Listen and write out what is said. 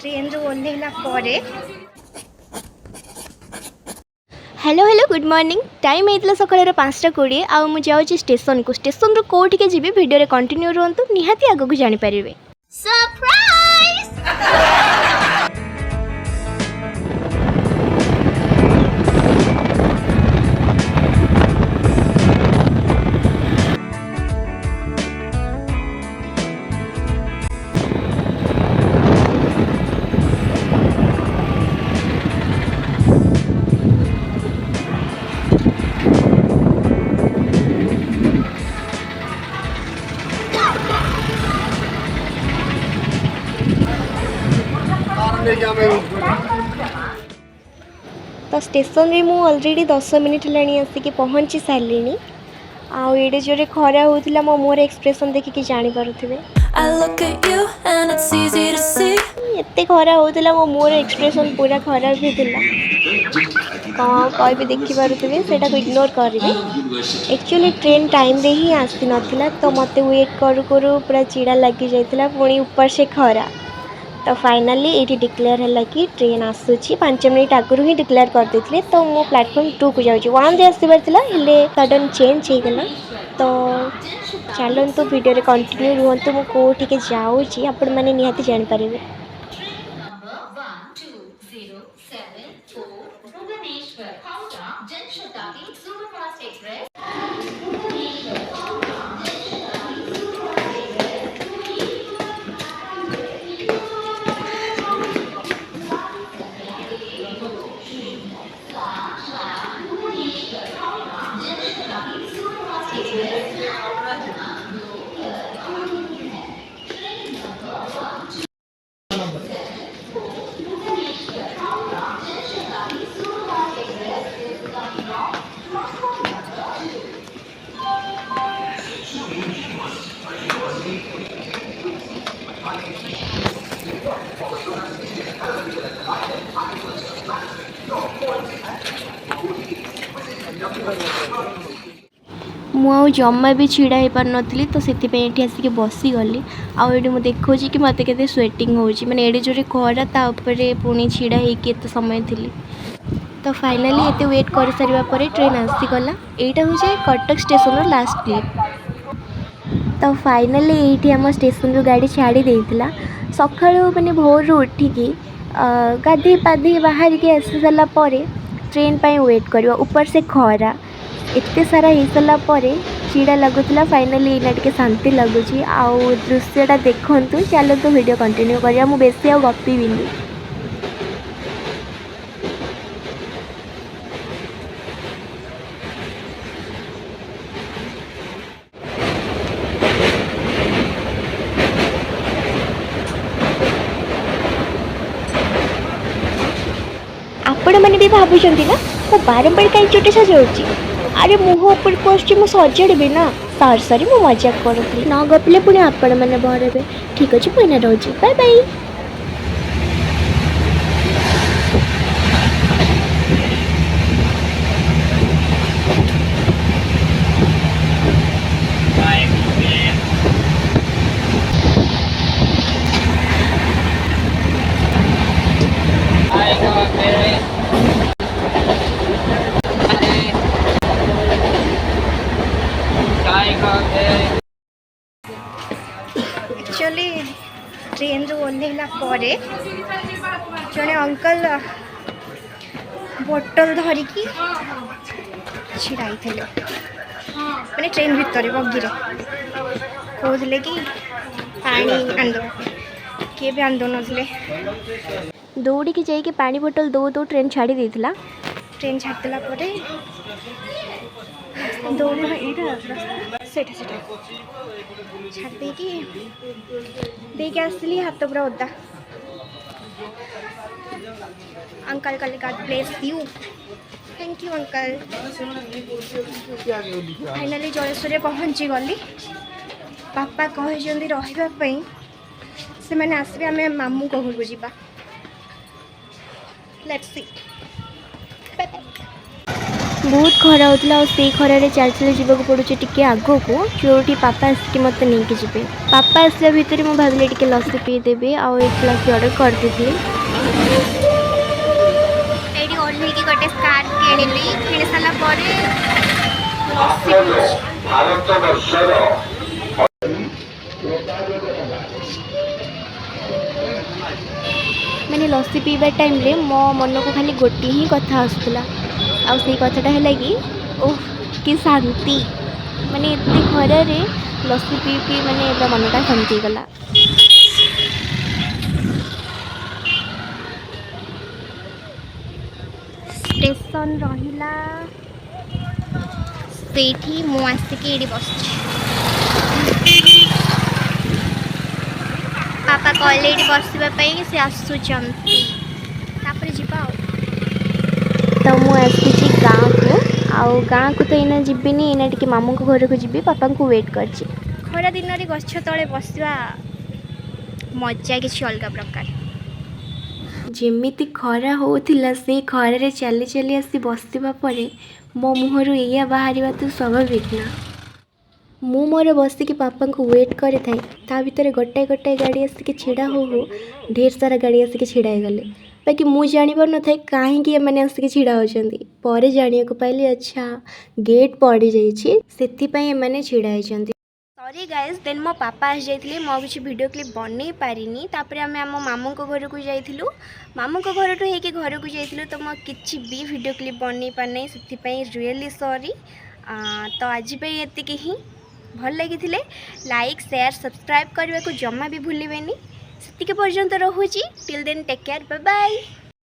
Train रू ओह्लैला परे hello hello good morning time होता सकाल 5:20 आ मुझे स्टेशन को स्टेशन रू कौटिके जी वीडियो कंटिन्यू रुहतु निहाती आगक जानीपर तो स्टेशन रे मु ऑलरेडी 10 मिनिट है आसिक पहुँची सारे आड़े जोरे खरा होता मो मोर एक्सप्रेशन देखिए जानीपे एत खरा होता मो मोर एक्सप्रेशन पूरा खराब होता कौन कह देखिपे से इग्नोर करेंगे। एक्चुअली ट्रेन टाइम रे ही आसी नाला तो मत वेट करू करू पूरा चिड़ा लगी जाता पुणी ऊपर से खरा तो फाइनाली ये डिक्लेयर है कि ट्रेन आसूची 5 मिनट आगुरी ही डिक्लेयर कर देते तो मो प्लेटफॉर्म 2 को जाऊँगी 1 आसबार सडन चेंज हो गला तो चलतु वीडियो कंटिन्यू रुहतु मु कौटिके जाऊँगी आपण मैंने निहाती जानीपर। मुझे जमा भी छिड़ा हो पार नी तो से आसिक बसीगली आठ मुझे देखा कि मत के स्वेटिंग हो मैंने एडे जोरे खरा तापर पुणी छिड़ा होत समय थी तो फाइनाली ये वेट कर सारा पर ट्रेन आसीगला यहाँ हूँ कटक स्टेशन लास्ट क्लिप तो फाइनाली ये आम स्टेशन रू गाड़ी छाड़ी देता सका मैंने भोर उठिकी गाधे पाधे बाहर के आसी सारापर ट्रेन पर वेट कर ऊपर से खरा एते सारा हो सारा चिड़ा लगुला फाइनाली एना टे शांति लगुच आउ दृश्यटा देखु चलतु वीडियो कंटिन्यू करिया मु बेसी आ गपीबिनी। आपण मैंने भी भावुंट ना मु बारंबार कहीं चुटी सजाऊँगी अरे मुह ऊपर को मुझे सजाड़ी ना सारी सारी मु मजाक करूँ न गपिले पुणी आपण मैंने बहरे ठीक अच्छे मुझे रोचे बाय बाय। एक्चुअली ट्रेन रू ओह्लैला परे जड़े अंकल बोतल धरिकी छिड़ाई थे मैंने ट्रेन भितर बगी कहते कि पानी आंद किए भी आंदो नथिले दौड़ी की जाइए पानी बोतल दो दो ट्रेन छाड़ी देता ट्रेन छाड़देला दौड़ छाड़ी आसली हाथ पूरा ओदा अंकल कल God bless you thank you uncle. Finally Jaleshwar पहुँची गली बापा कहते रही से मैंने आसबे आम मामू को घर को लेट्स सी बहुत खरा होता और से खरारे चल चल जावाक पड़ू टे आग को जो पापा आसिक मत नहीं कि जी पापा आसला भितर मुझे भाविली टे लस्सी पीदेवी आउ एक ग्लास ऑर्डर करदी ओह्ल गोटे स्कार्फ किणिली किणी सारा मैंने लस्सी पीवा टाइम रे मो मन को खाली गोटे ही कथा आसूला आउ से कथाटा है कि ओह कि शांति माने एते खरा रे लस्सी पी पी माने मनटा शांति गला। स्टेशन रहिला सेठी मु आसिकी एडी बस पापा कहले एडी बसवाई से आसुचंती तापर जिबा तो मुझे गाँव को आउ गाँव को तो इना जीविनी इना टिके मामू को घर को जीवी पापा को वेट कर खरा दिन रे गछ तले बसवा मजा किसी अलग प्रकार जेमिति खरा होतिला से खरारे चली चली आसी बसवा परे मो मुहर या बाहर तो स्वाभाविक ना मु मोर बसिकी पापा को वेट करे थाए ता भितर गोटाए गोटाए गाड़ी आसिक छिड़ा हो ढेर सारा गाड़ी आसिक छिड़ा गले बाकी मु जानी पार न थाए कहीं मैंने आसिक छिड़ा होचंदी परे जानिया को पाइली अच्छा गेट पड़ी जाइए से मैंने छिड़ा होचंदी। सॉरी गाइस देन मो पापा आस जाइए मो किसी वीडियो क्लिप बन पारिनी तापर आम आम मामू को घर को जाइलु मामू को घर होके घर को जाइलु तो मो किसी भी वीडियो क्लिप बन पारना से रियली सॉरी तो आज ये ही भल लगी लाइक शेयर सब्सक्राइब करने को जमा भी भूलें से पर्यंत रोची till then take care bye bye.